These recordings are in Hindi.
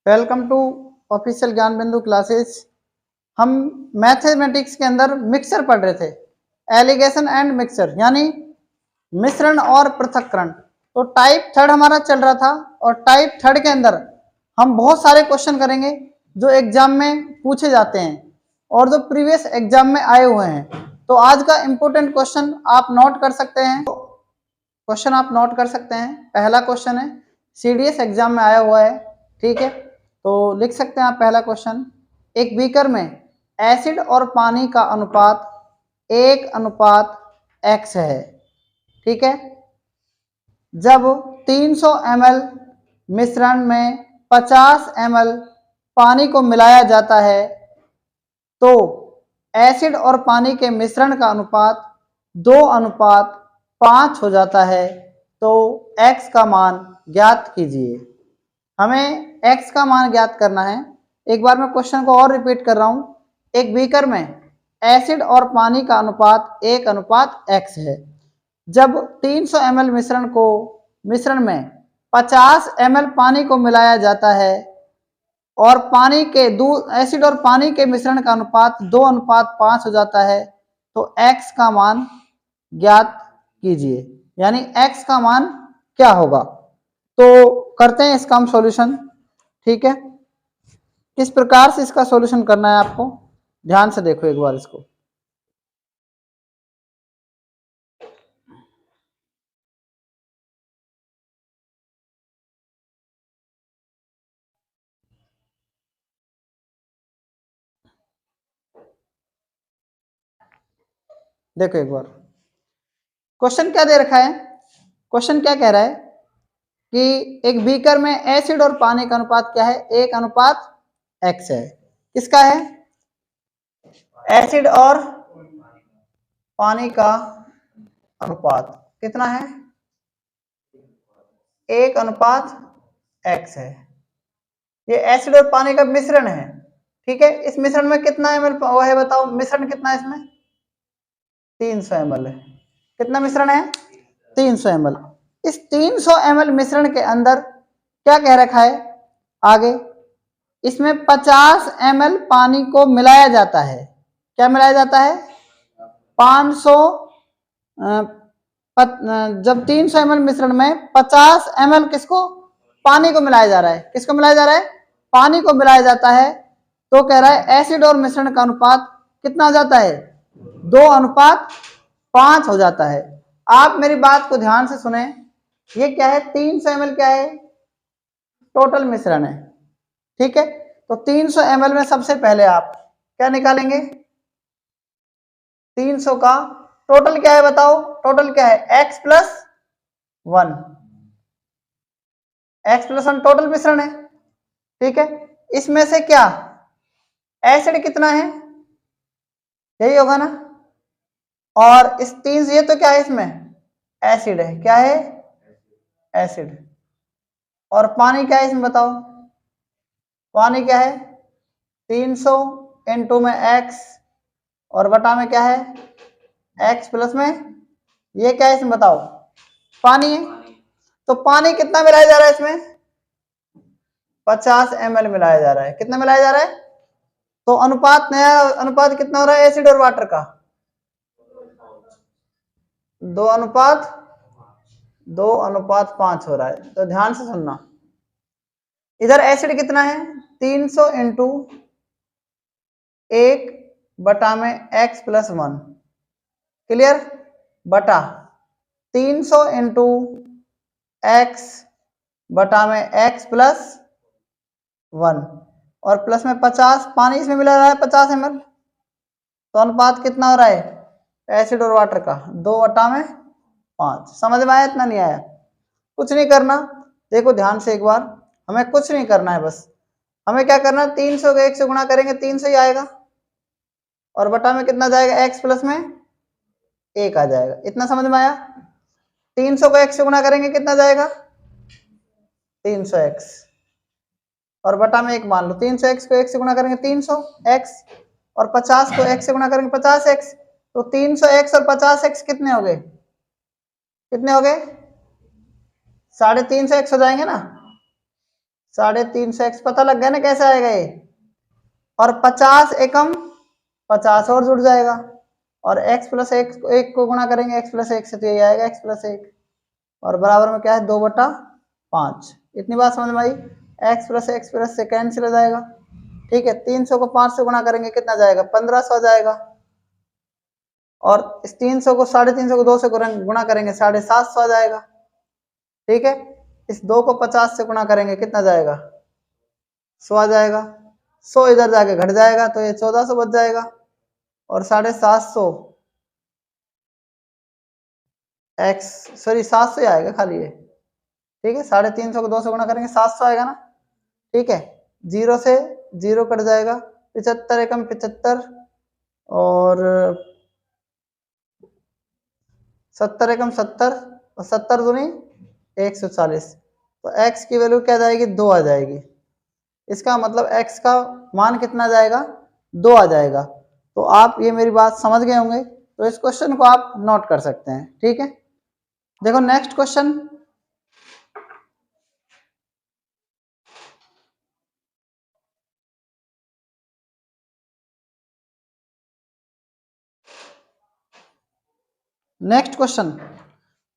वेलकम टू ऑफिशियल ज्ञान बिंदु क्लासेस। हम मैथमेटिक्स के अंदर मिक्सर पढ़ रहे थे, एलिगेशन एंड मिक्सर यानी मिश्रण और पृथक्करण। तो टाइप थर्ड हमारा चल रहा था और टाइप थर्ड के अंदर हम बहुत सारे क्वेश्चन करेंगे जो एग्जाम में पूछे जाते हैं और जो प्रीवियस एग्जाम में आए हुए हैं। तो आज का इंपॉर्टेंट क्वेश्चन आप नोट कर सकते हैं। पहला क्वेश्चन है, सीडीएस एग्जाम में आया हुआ है, ठीक है। तो लिख सकते हैं आप पहला क्वेश्चन, एक बीकर में एसिड और पानी का अनुपात 1:x है, ठीक है। जब 300 ml मिश्रण में 50 ml पानी को मिलाया जाता है तो एसिड और पानी के मिश्रण का अनुपात 2:5 हो जाता है। तो x का मान ज्ञात कीजिए। हमें x का मान ज्ञात करना है। एक बार मैं क्वेश्चन को और रिपीट कर रहा हूं। एक बीकर में एसिड और पानी का अनुपात 1:x है। जब 300 ml मिश्रण में 50 ml पानी को मिलाया जाता है और एसिड और पानी के मिश्रण का अनुपात 2:5 हो जाता है तो x का मान ज्ञात कीजिए, यानी x का मान क्या होगा। तो करते हैं इसका हम सॉल्यूशन, ठीक है। किस प्रकार से इसका सॉल्यूशन करना है आपको ध्यान से देखो एक बार इसको। देखो एक बार क्वेश्चन क्या दे रखा है। क्वेश्चन क्या कह रहा है कि एक बीकर में एसिड और पानी का अनुपात क्या है, 1:x है। किसका है? एसिड और पानी का अनुपात कितना है? 1:x है। ये एसिड और पानी का मिश्रण है, ठीक है। इस मिश्रण में कितना ml वो है बताओ, मिश्रण कितना है इसमें? 300 ml है। कितना मिश्रण है? 300 ml। इस 300 ml मिश्रण के अंदर क्या कह रखा है आगे, इसमें 50 ml पानी को मिलाया जाता है। क्या मिलाया जाता है? 500 जब 300 ml मिश्रण में 50 ml किसको? पानी को मिलाया जा रहा है। किसको मिलाया जा रहा है? पानी को मिलाया जाता है। तो कह रहा है एसिड और मिश्रण का अनुपात कितना हो जाता है? 2:5 हो जाता है। आप मेरी बात को ध्यान से सुने। ये क्या है? 300 ml क्या है? टोटल मिश्रण है, ठीक है। तो 300 ml में सबसे पहले आप क्या निकालेंगे? 300 का टोटल क्या है बताओ? टोटल क्या है? x + 1। x + 1 टोटल मिश्रण है, ठीक है। इसमें से क्या एसिड कितना है? यही होगा ना। और इस 300 ये तो क्या है? इसमें एसिड है। क्या है? एसिड। और पानी क्या है इसमें बताओ? पानी क्या है? 300 × में x और बटा में क्या है? x प्लस में ये क्या है इसमें बताओ? पानी है। तो पानी कितना मिलाया जा रहा है इसमें? 50 ml मिलाया जा रहा है। कितना मिलाया जा रहा है? तो अनुपात, नया अनुपात कितना हो रहा है एसिड और वाटर का? 2:5 हो रहा है। तो ध्यान से सुनना, इधर एसिड कितना है? 300 × 1 में x + 1, क्लियर, बटा 300 × x में x + 1 और प्लस में 50 पानी इसमें मिला रहा है 50 ml। तो अनुपात कितना हो रहा है एसिड और वाटर का? 2/5। समझ में आया? इतना नहीं आया? कुछ नहीं करना, देखो ध्यान से एक बार। हमें कुछ नहीं करना है, बस हमें क्या करना है, 300 को 1 से गुणा करेंगे 300 ही आएगा और बटा में कितना जाएगा? x प्लस में 1 आ जाएगा। इतना समझ में आया? 300 को 1 से गुणा करेंगे कितना जाएगा? 300x और बटा में 1 मान लो। 300x को 1 से गुणा करेंगे 300x और 50 को 1 से गुणा करेंगे 50x। तो 300x और 50x कितने हो गए? कितने हो गए? 350x हो जाएंगे ना। 350x पता लग गया ना कैसे आएगा ये। और 50 एकम 50 और जुड़ जाएगा, और x प्लस एक को गुणा करेंगे x प्लस 1 से, तो ये आएगा x प्लस 1, और बराबर में क्या है 2/5। इतनी बात समझ में आई। x प्लस से कैंसिल हो जाएगा, ठीक है। 300 को 5 से गुणा करेंगे कितना जाएगा, 1500 आ जाएगा। और इस 300 को 350 को 2 से गुणा करेंगे 750 आ जाएगा, ठीक है। इस 2 को 50 से गुणा करेंगे कितना जाएगा, 100 आ जाएगा। 100 इधर जाके घट जाएगा तो ये 1400 बच जाएगा, और 750 x 700 आएगा खाली ये, ठीक है। 350 को 2 से गुणा करेंगे 700 आएगा ना, ठीक है। 0 से 0 कट जाएगा, 75 एकम 75, और 70 एकम 70, और 70 दूनी 140, तो x की वैल्यू क्या जाएगी, 2 आ जाएगी। इसका मतलब x का मान कितना जाएगा, 2 आ जाएगा। तो आप ये मेरी बात समझ गए होंगे, तो इस क्वेश्चन को आप नोट कर सकते हैं, ठीक है। देखो नेक्स्ट क्वेश्चन,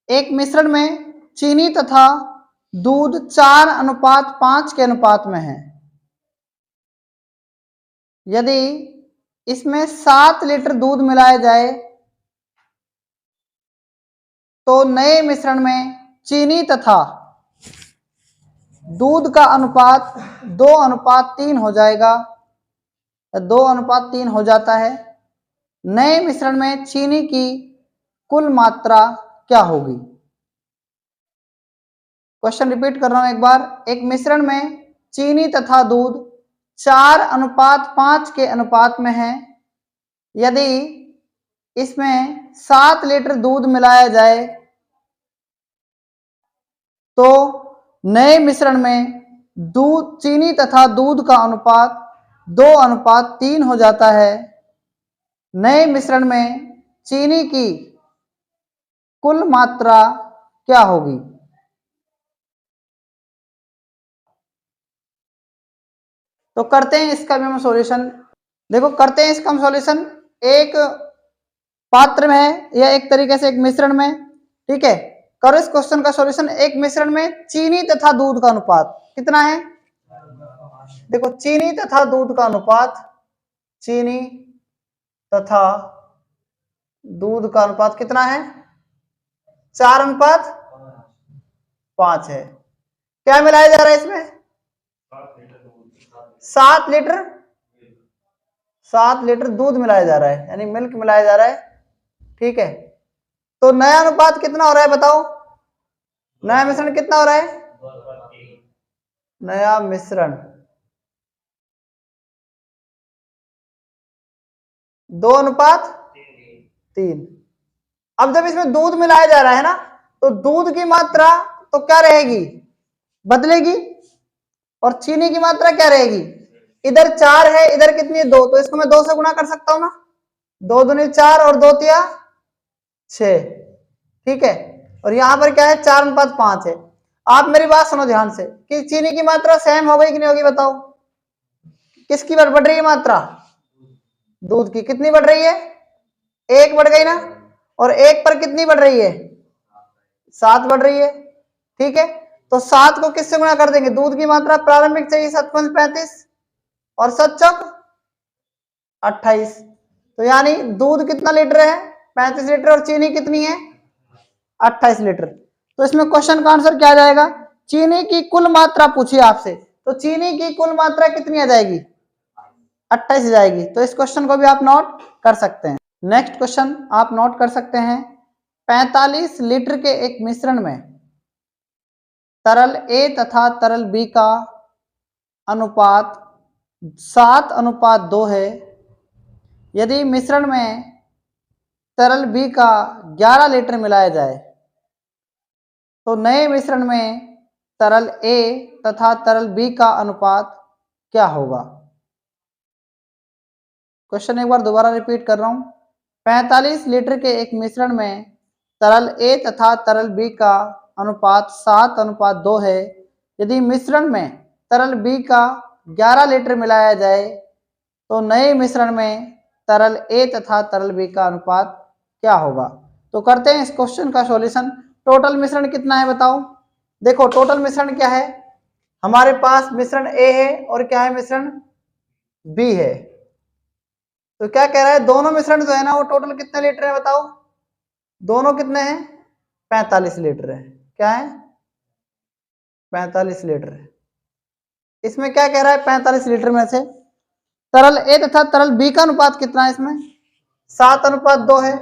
एक मिश्रण में चीनी तथा दूध 4:5 के अनुपात में है। यदि इसमें 7 लीटर दूध मिलाया जाए तो नए मिश्रण में चीनी तथा दूध का अनुपात 2:3 हो जाएगा, 2:3 हो जाता है। नए मिश्रण में चीनी की कुल मात्रा क्या होगी। क्वेश्चन रिपीट कर रहा हूं एक बार। एक मिश्रण में चीनी तथा दूध 4:5 के अनुपात में है। यदि इसमें 7 लीटर दूध मिलाया जाए तो नए मिश्रण में चीनी तथा दूध का अनुपात 2:3 हो जाता है। नए मिश्रण में चीनी की कुल मात्रा क्या होगी। तो करते हैं इसका भी हम सॉल्यूशन। देखो करते हैं इसका हम सॉल्यूशन। एक पात्र में है या एक तरीके से एक मिश्रण में, ठीक है। करो इस क्वेश्चन का सॉल्यूशन। एक मिश्रण में चीनी तथा दूध का अनुपात कितना है। देखो चीनी तथा दूध का अनुपात, चीनी तथा दूध का अनुपात कितना है, 4:5 है। क्या मिलाया जा रहा है इसमें, 7 लीटर दूध मिलाया जा रहा है, यानी मिल्क मिलाया जा रहा है, ठीक है। तो नया अनुपात कितना हो रहा है बताओ, नया मिश्रण कितना हो रहा है, नया मिश्रण 2:3। अब जब इसमें दूध मिलाया जा रहा है ना, तो दूध की मात्रा तो क्या रहेगी, बदलेगी, और चीनी की मात्रा क्या रहेगी। इधर 4 है, इधर कितनी है 2, तो इसको मैं 2 से गुणा कर सकता हूं ना, 2 दूनी 4 और 2 तिया 6, ठीक है। और यहां पर क्या है 4:5 है। आप मेरी बात सुनो ध्यान से कि चीनी की मात्रा सेम हो गई कि नहीं होगी बताओ। किसकी बढ़ रही है मात्रा, दूध की। कितनी बढ़ रही है, 1 बढ़ गई ना, और 1 पर कितनी बढ़ रही है, 7 बढ़ रही है, ठीक है। तो 7 को किससे गुणा कर देंगे, दूध की मात्रा प्रारंभिक चाहिए 7×5 35, और 7 चौक 28, तो यानी दूध कितना लीटर है 35 लीटर, और चीनी कितनी है 28 लीटर। तो इसमें क्वेश्चन का आंसर क्या आ जाएगा, चीनी की कुल मात्रा पूछिए आपसे, तो चीनी की कुल मात्रा कितनी आ जाएगी, 28 जाएगी। तो इस क्वेश्चन को भी आप नोट कर सकते हैं। नेक्स्ट क्वेश्चन आप नोट कर सकते हैं। 45 लीटर के एक मिश्रण में तरल A तथा तरल B का अनुपात 7:2 है। यदि मिश्रण में तरल B का 11 लीटर मिलाया जाए तो नए मिश्रण में तरल A तथा तरल B का अनुपात क्या होगा। क्वेश्चन एक बार दोबारा रिपीट कर रहा हूं। 45 लीटर के एक मिश्रण में तरल A तथा तरल B का अनुपात 7:2 है। यदि मिश्रण में तरल बी का 11 लीटर मिलाया जाए तो नए मिश्रण में तरल ए तथा तरल बी का अनुपात क्या होगा। तो करते हैं इस क्वेश्चन का सॉल्यूशन। टोटल मिश्रण कितना है बताओ। देखो टोटल मिश्रण क्या है, हमारे पास मिश्रण ए है और क्या है, मिश्रण बी है। तो क्या कह रहा है, दोनों मिश्रण जो है ना वो टोटल कितने लीटर है बताओ। दोनों कितने हैं, 45 लीटर है। क्या है, 45 लीटर है। इसमें क्या कह रहा है, 45 लीटर में से तरल ए तथा तरल बी का अनुपात कितना है, इसमें 7:2 है।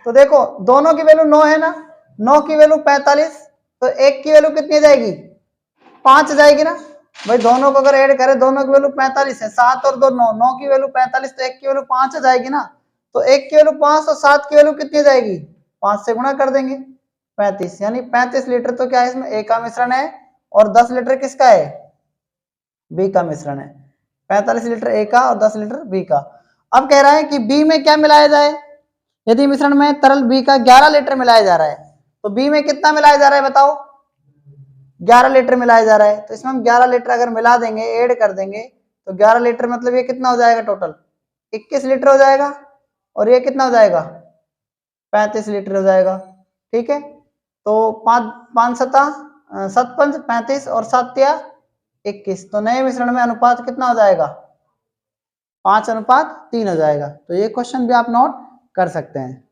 तो देखो दोनों की वैल्यू 9 है ना, 9 की वैल्यू 45, तो एक की वैल्यू कितनी जाएगी, 5 जाएगी ना। भाई दोनों को अगर ऐड करें, दोनों की वैल्यू 45 है, 7 और 2 9, 9 की वैल्यू 45, तो एक की वैल्यू 5 जाएगी ना। तो एक की वैल्यू 5 और 7 की वैल्यू कितनी जाएगी, 5 से गुणा कर देंगे, 35, यानी 35 लीटर तो क्या है, इसमें ए का मिश्रण है और 10 लीटर किसका है, बी का मिश्रण है। 45 लीटर ए का और 10 लीटर बी का। अब कह रहा है कि बी में क्या मिलाया जाए। यदि मिश्रण में तरल बी का 11 लीटर मिलाया जा रहा है तो बी में कितना मिलाया जा रहा है बताओ, 11 लीटर मिलाया जा रहा है। तो इसमें हम 11 लीटर अगर मिला देंगे, ऐड कर देंगे, तो 11 लीटर मतलब ये कितना हो जाएगा, टोटल 21 लीटर हो जाएगा, और ये कितना हो जाएगा, 35 लीटर हो जाएगा। ठीक है, तो 5 सता 7 पंच 35 और 7 21, तो नए मिश्रण में अनुपात कितना हो जाएगा, 5:3 हो जाएगा। तो ये क्वेश्चन भी आप नोट कर सकते हैं।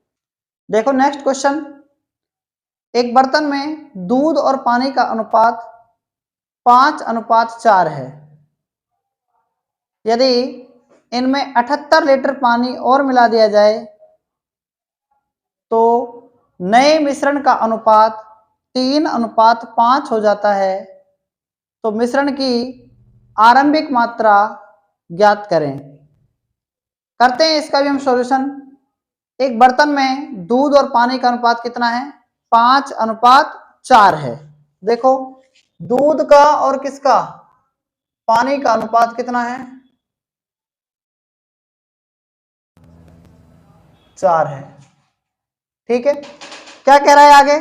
देखो नेक्स्ट क्वेश्चन, एक बर्तन में दूध और पानी का अनुपात 5:4 है। यदि इनमें 78 लीटर पानी और मिला दिया जाए तो नए मिश्रण का अनुपात 3:5 हो जाता है। तो मिश्रण की आरंभिक मात्रा ज्ञात करें। करते हैं इसका भी हम सॉल्यूशन। एक बर्तन में दूध और पानी का अनुपात कितना है, 5:4 है। देखो दूध का और किसका, पानी का अनुपात कितना है, 4 है। ठीक है, क्या कह रहा है आगे,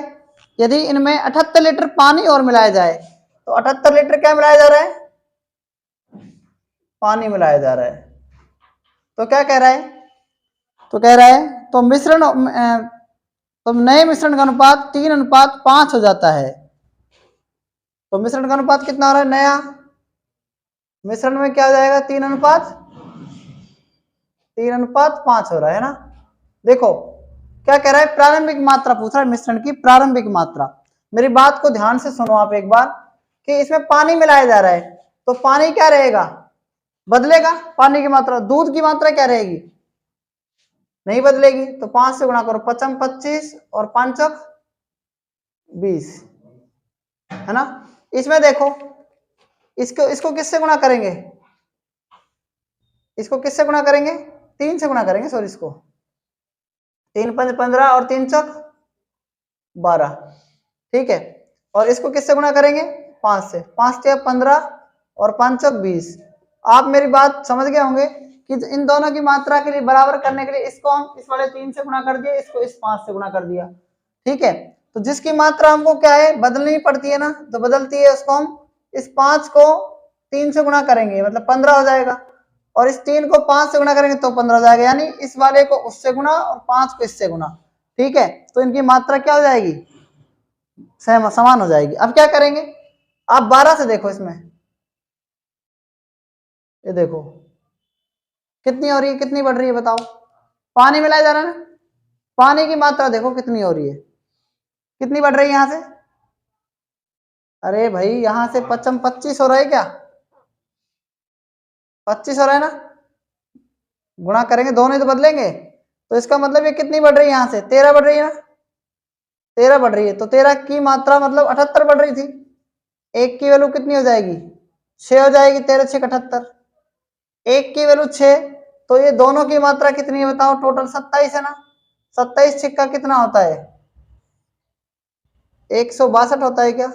यदि इनमें 78 लीटर पानी और मिलाया जाए, तो 78 लीटर क्या मिलाया जा रहा है, पानी मिलाया जा रहा है। तो क्या कह रहा है, तो कह रहा है तो मिश्रण तो नए मिश्रण का अनुपात 3:5 हो जाता है। तो मिश्रण का अनुपात कितना हो रहा है, नया मिश्रण में क्या हो जाएगा, 3:5 हो रहा है ना। देखो क्या कह रहा है, प्रारंभिक मात्रा पूछ रहा है, मिश्रण की प्रारंभिक मात्रा। मेरी बात को ध्यान से सुनो आप एक बार, कि इसमें पानी मिलाया जा रहा है, तो पानी क्या रहेगा, बदलेगा पानी की मात्रा। दूध की मात्रा क्या रहेगी, नहीं बदलेगी। तो 5 से गुणा करो, 5 25 और 5 20, है ना। इसमें देखो इसको किससे गुणा करेंगे, इसको किससे गुणा करेंगे, 3 से गुणा करेंगे, सॉरी इसको 3 5 15 और 3 चौक 12। ठीक है, और इसको किससे गुणा करेंगे, 5 से, 5 से 15 और 5 चौक 20। आप मेरी बात समझ गए होंगे कि इन दोनों की मात्रा के लिए बराबर करने के लिए इसको हम इस वाले 3 से गुणा कर दिया, इसको इस 5 से गुणा कर दिया। ठीक है, तो जिसकी मात्रा हमको क्या है, बदलनी पड़ती है ना, तो बदलती है, उसको हम इस 5 को 3 से गुणा करेंगे, मतलब 15 हो जाएगा, और इस 3 को 5 से गुणा करेंगे तो 15 हो जाएगा, यानी इस वाले को उससे गुणा और 5 को इससे गुणा। ठीक है, तो इनकी मात्रा क्या हो जाएगी, समान हो जाएगी। अब क्या करेंगे, आप 12 से देखो, इसमें ये देखो कितनी हो रही है, कितनी बढ़ रही है बताओ, पानी मिलाया जा रहा है ना, पानी की मात्रा देखो कितनी हो रही है, कितनी बढ़ रही है यहां से, अरे भाई यहां से 25 हो रहा है, क्या 25 हो रहा है ना, गुणा करेंगे दोनों ही तो बदलेंगे, तो इसका मतलब ये कितनी बढ़ रही है, यहां से 13 बढ़ रही है ना, 13 बढ़ रही है। तो 13 की मात्रा मतलब 78 बढ़ रही थी, एक की वैल्यू कितनी हो जाएगी, 6 हो जाएगी, 13 6 78, एक की वैल्यू 6, तो ये दोनों की मात्रा कितनी है बताओ, टोटल 27 है ना, 27 छिक्का कितना होता है, 162 होता है क्या,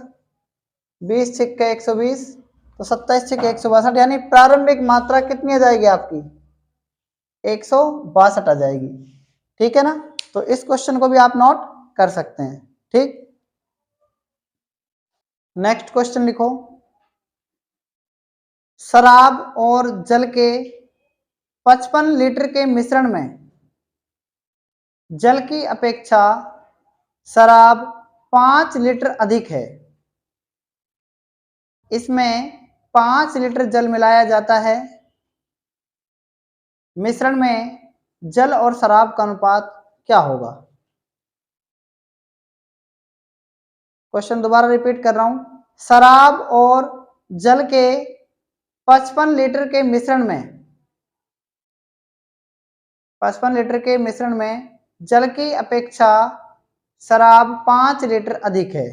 20 छिक्का 120, तो 27 छिक्का 162, यानी प्रारंभिक मात्रा कितनी आ जाएगी आपकी, 162 आ जाएगी। ठीक है ना, तो इस क्वेश्चन को भी आप नोट कर सकते हैं। ठीक, नेक्स्ट क्वेश्चन लिखो, शराब और जल के 55 लीटर के मिश्रण में जल की अपेक्षा शराब 5 लीटर अधिक है। इसमें 5 लीटर जल मिलाया जाता है। मिश्रण में जल और शराब का अनुपात क्या होगा? क्वेश्चन दोबारा रिपीट कर रहा हूं। शराब और जल के 55 लीटर के मिश्रण में 55 लीटर के मिश्रण में जल की अपेक्षा शराब 5 लीटर अधिक है।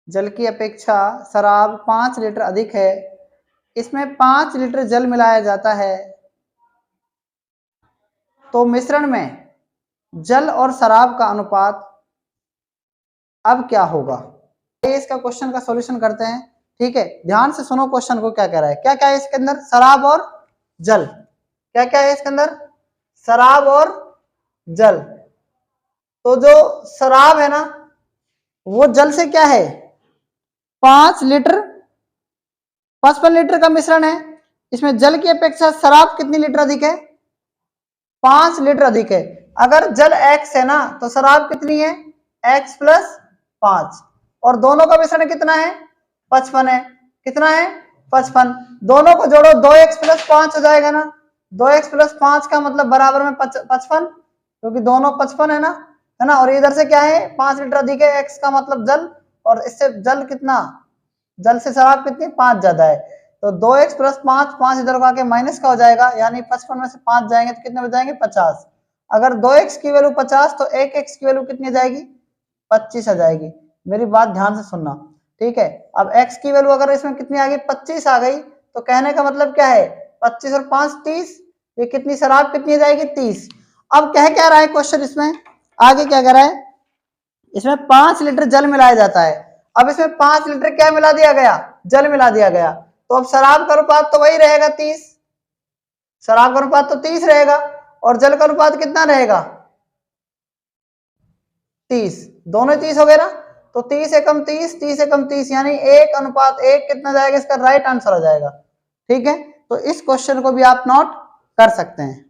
जल की अपेक्षा शराब 5 लीटर अधिक है। इसमें 5 लीटर जल मिलाया जाता है। तो मिश्रण में जल और शराब का अनुपात अब क्या होगा? इसका क्वेश्चन का सॉल्यूशन करते हैं। ठीक है, ध्यान से सुनो क्वेश्चन को क्या कह रहा है। क्या क्या है इसके अंदर? शराब और जल। क्या क्या है इसके अंदर? शराब और जल। तो जो शराब है ना, वो जल से क्या है? 5 लीटर 55 लीटर का मिश्रण है। इसमें जल की अपेक्षा शराब कितनी लीटर अधिक है? 5 लीटर अधिक है। अगर जल x है ना, तो शराब कितनी है? x plus 5। और दोनों का मिश्रण कितना है? 55 है। कितना है? 55। दोनों को जोड़ो, 2x प्लस 5 हो जाएगा ना। 2x प्लस 5 का मतलब बराबर में 55, क्योंकि दोनों 55 है ना। और इधर से क्या है? 5 लीटर अधिक है, x का मतलब जल, और इससे जल कितना? जल से शराब कितनी? 5 ज्यादा है। तो 2x प्लस 5 इधर को आके माइनस का हो जाएगा, यानी 55 में से 5 जाएंगे तो कितने हो जाएंगे? 50। अगर 2x की वैल्यू 50 तो 1x की वैल्यू कितनी जाएगी? 25 आ जाएगी। मेरी बात ध्यान से सुनना, ठीक है। अब x की वैल्यू अगर इसमें कितनी आ गई? 25 आ गई, तो कहने का मतलब क्या है? 25 और 5 30। ये कितनी शराब कितनी जाएगी? 30। अब कह क्या रहा है क्वेश्चन इसमें? आगे क्या कह रहा है? इसमें 5 लीटर जल मिलाया जाता है। अब इसमें 5 लीटर क्या मिला दिया गया? जल मिला दिया गया। तो अब शराब का अनुपात तो वही रहेगा 30। शराब का अनुपात तो 30 रहेगा, और जल का अनुपात कितना रहेगा? 30। दोनों 30 हो गए ना। तो 30 एकम 30, 30 एकम 30, यानी 1:1 कितना जाएगा? इसका राइट आंसर आ जाएगा। ठीक है, तो इस क्वेश्चन को भी आप नोट कर सकते हैं।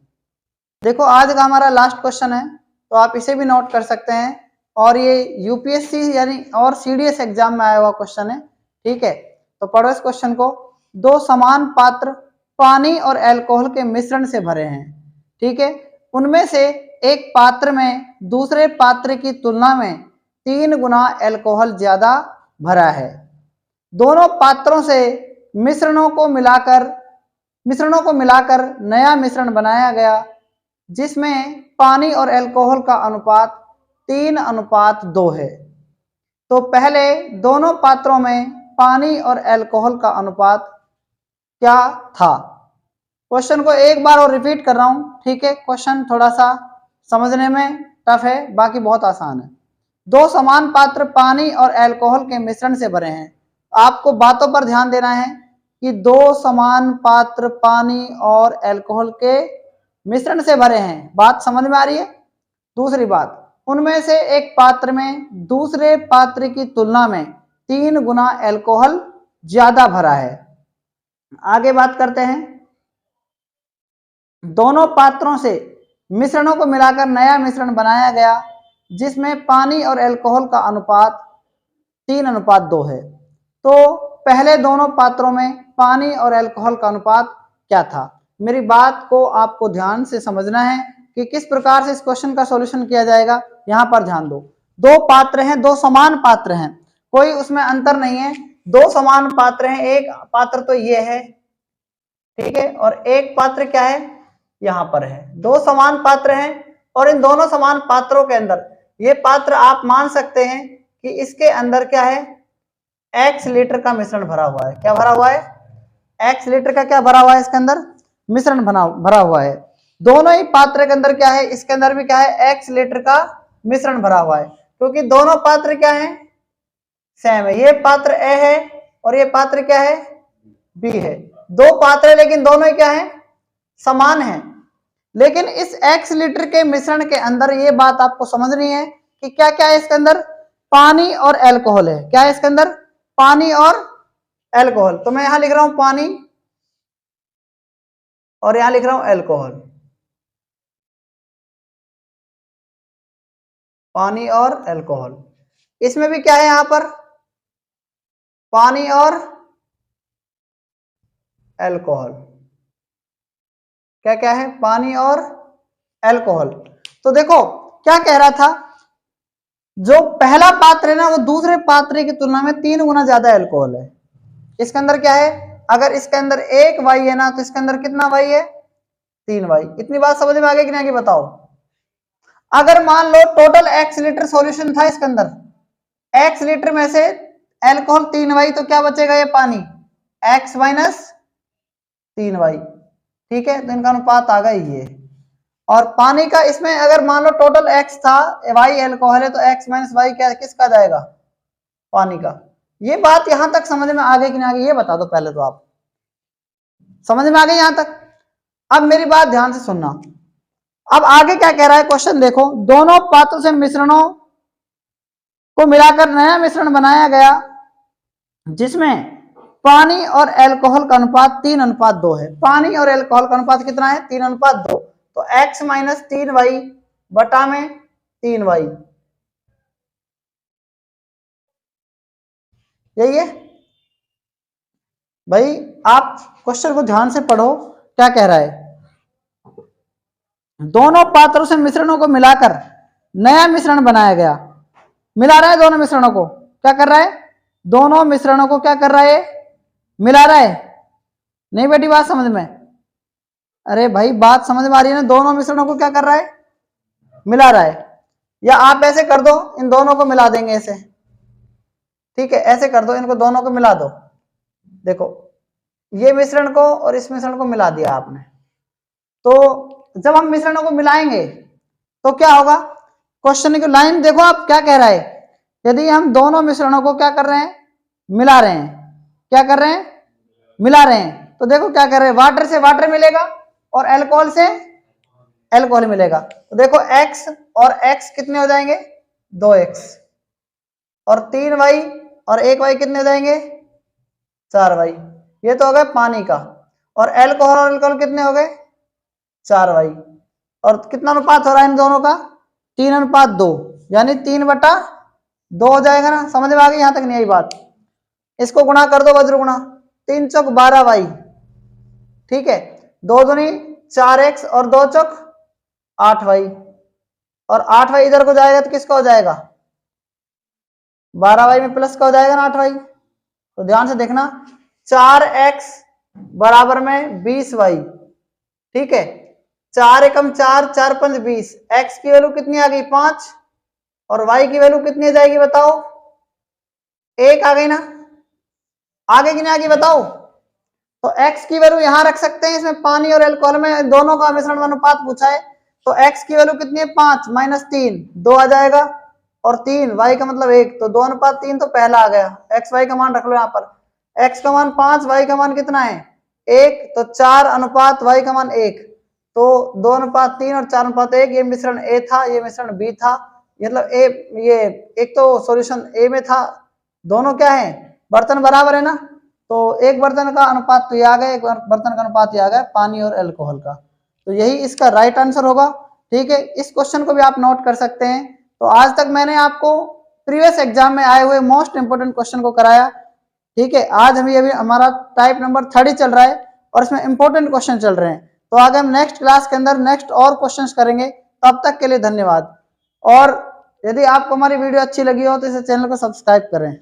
देखो, आज का हमारा लास्ट क्वेश्चन है, तो आप इसे भी नोट कर सकते हैं। और ये यूपीएससी यानी और सीडीएस एग्जाम में आया हुआ क्वेश्चन है। ठीक है, तो पढ़ो इस क्वेश्चन को। 2 समान पात्र पानी और अल्कोहल के मिश्रण से भरे हैं। ठीक है, उनमें से एक पात्र में दूसरे पात्र की तुलना में 3 गुना अल्कोहल ज्यादा भरा है। दोनों पात्रों से मिश्रणों को मिलाकर नया मिश्रण बनाया गया, जिसमें पानी और अल्कोहल का अनुपात 3:2 है। तो पहले दोनों पात्रों में पानी और अल्कोहल का अनुपात क्या था? क्वेश्चन को एक बार और रिपीट कर रहा हूं। ठीक है, क्वेश्चन थोड़ा सा समझने में टफ है, बाकी बहुत आसान है। 2 समान पात्र पानी और अल्कोहल के मिश्रण से भरे हैं। आपको बातों पर ध्यान देना है कि 2 समान पात्र पानी और अल्कोहल के मिश्रण से भरे हैं। बात समझ में आ रही है? दूसरी बात, उनमें से एक पात्र में दूसरे पात्र की तुलना में 3 गुना अल्कोहल ज्यादा भरा है। आगे बात करते हैं। दोनों पात्रों से मिश्रणों को मिलाकर नया मिश्रण बनाया गया, जिसमें पानी और अल्कोहल का अनुपात 3:2 है। तो पहले दोनों पात्रों में पानी और अल्कोहल का अनुपात क्या था? मेरी बात को आपको ध्यान से समझना है कि किस प्रकार से इस क्वेश्चन का सॉल्यूशन किया जाएगा। यहां पर ध्यान दो। 2 पात्र हैं, 2 समान पात्र हैं, कोई उसमें अंतर नहीं है। 2 समान पात्र हैं, एक पात्र तो ये है, ठीक है, और एक पात्र क्या है? यहां पर है। 2 समान पात्र हैं, और इन दोनों समान पात्रों के अंदर ये पात्र आप मान सकते हैं कि इसके अंदर क्या है? x लीटर का मिश्रण भरा हुआ है। क्या भरा हुआ है? x लीटर का क्या भरा हुआ है? इसके अंदर मिश्रण भरा हुआ है। दोनों ही पात्र के अंदर क्या है? इसके अंदर भी क्या है? x लीटर का मिश्रण भरा हुआ है, क्योंकि दोनों पात्र क्या है? सेम है। ये पात्र a है और ये पात्र क्या है? b है। 2 पात्र है, लेकिन दोनों ही क्या है? समान है। लेकिन इस x लीटर के मिश्रण के अंदर ये बात आपको समझनी है कि क्या क्या है इसके अंदर? पानी और अल्कोहल है। क्या है इसके अंदर? पानी और एल्कोहल। तो मैं यहां लिख रहा हूं पानी और यहां लिख रहा हूं एल्कोहल, पानी और एल्कोहल। इसमें भी क्या है यहां पर, पानी और एल्कोहल, क्या क्या है, पानी और एल्कोहल। तो देखो क्या कह रहा था, जो पहला पात्र है ना वो दूसरे पात्र की तुलना में 3 गुना ज्यादा एल्कोहल है। इसके अंदर क्या है, अगर इसके अंदर 1 वाई है ना तो इसके अंदर कितना वाई है, 3 वाई। इतनी बात समझ में आ गई कि नहीं, बताओ। अगर मान लो टोटल x लीटर सॉल्यूशन था इसके अंदर, x लीटर में से एल्कोहल 3 वाई, तो क्या बचेगा, ये पानी x माइनस 3 वाई। ठीक है, तो इनका अनुपात आ गया ये। और पानी का इसमें अगर मान लो टोटल x था, y एल्कोहल है, तो x माइनस वाई क्या किसका जाएगा, पानी का। ये बात यहां तक समझ में आ गई कि नहीं आ गई, ये बता दो पहले तो। आप समझ में आ गई यहां तक। अब मेरी बात ध्यान से सुनना। अब आगे क्या कह रहा है क्वेश्चन देखो, दोनों पात्रों से मिश्रणों को मिलाकर नया मिश्रण बनाया गया जिसमें पानी और एल्कोहल का अनुपात 3:2 है। पानी और एल्कोहल का अनुपात कितना है, 3:2। तो x माइनस 3 वाई बटा में 3 वाई, यही है भाई। आप क्वेश्चन को ध्यान से पढ़ो, क्या कह रहा है, दोनों पात्रों से मिश्रणों को मिलाकर नया मिश्रण बनाया गया। मिला रहा है दोनों मिश्रणों को, क्या कर रहा है, दोनों मिश्रणों को क्या कर रहा है, मिला रहा है। नहीं बेटी बात समझ में, अरे भाई बात समझ में आ रही है ना, दोनों मिश्रणों को क्या कर रहा है, मिला रहा है। या आप ऐसे कर दो, इन दोनों को मिला देंगे ऐसे, ठीक है, ऐसे कर दो, इनको दोनों को मिला दो। देखो ये मिश्रण को और इस मिश्रण को मिला दिया आपने। तो जब हम मिश्रणों को मिलाएंगे तो क्या होगा, क्वेश्चन की लाइन देखो आप क्या कह रहा है, यदि हम दोनों मिश्रणों को क्या कर रहे हैं, मिला रहे हैं, क्या कर रहे हैं, मिला रहे हैं। तो देखो क्या कर रहे हैं, वाटर से वाटर मिलेगा और अल्कोहल से अल्कोहल मिलेगा। तो देखो x और x कितने हो जाएंगे, 2x, और 3 वाई और 1 वाई कितने हो जाएंगे, 4 वाई। ये तो हो गया पानी का। और एल्कोहल और अल्कोहल कितने हो गए, 4 वाई। और कितना अनुपात हो रहा है इन दोनों का, 3:2, यानी 3/2 हो जाएगा ना। समझ में आ गई, यहां तक नहीं आई बात। इसको गुणा कर दो, वज्र गुणा, 3 चौक 12 वाई, ठीक है, 2 दूनी 4x और 2 चौक 8 वाई। और 8 वाई इधर को जाएगा तो किसका हो जाएगा, 12 वाई में प्लस का हो जाएगा ना 8 वाई। तो ध्यान से देखना, 4x बराबर में 20 वाई, ठीक है, 4 एकम 4, 4 पंच 20, x की वैल्यू कितनी आ गई, 5, और y की वैल्यू कितनी जाएगी बताओ, 1 आ गई ना, आगे की नहीं आ गई बताओ। तो x की वैल्यू यहां रख सकते हैं, इसमें पानी और एल्कोहल में दोनों का मिश्रण अनुपात पूछा है। तो x की वैल्यू कितनी है, 5 माइनस 3, 2 आ जाएगा, और 3 y का मतलब 1, तो 2:3 तो पहला आ गया। x y का मान रख लो यहाँ पर, x का मान 5, y का मान कितना है 1, तो 4:y का मान 1, तो 2:3 और 4:1। ये मिश्रण A था, ये मिश्रण B था, मतलब A, ये एक तो सॉल्यूशन A में था, दोनों क्या है, बर्तन बराबर है ना। तो एक बर्तन का अनुपात तो ये आ गया, एक बर्तन का अनुपात ये आ गया पानी और अल्कोहल का। तो यही इसका राइट आंसर होगा। ठीक है, इस क्वेश्चन को भी आप नोट कर सकते हैं। तो आज तक मैंने आपको प्रीवियस एग्जाम में आए हुए मोस्ट इंपोर्टेंट क्वेश्चन को कराया। ठीक है, आज अभी हमारा टाइप नंबर 30 चल रहा है और इसमें इंपॉर्टेंट क्वेश्चन चल रहे हैं। तो आगे हम नेक्स्ट क्लास के अंदर नेक्स्ट और क्वेश्चंस करेंगे। तब तक के लिए धन्यवाद। और यदि आपको हमारी वीडियो अच्छी लगी हो तो इसे चैनल को सब्सक्राइब करें।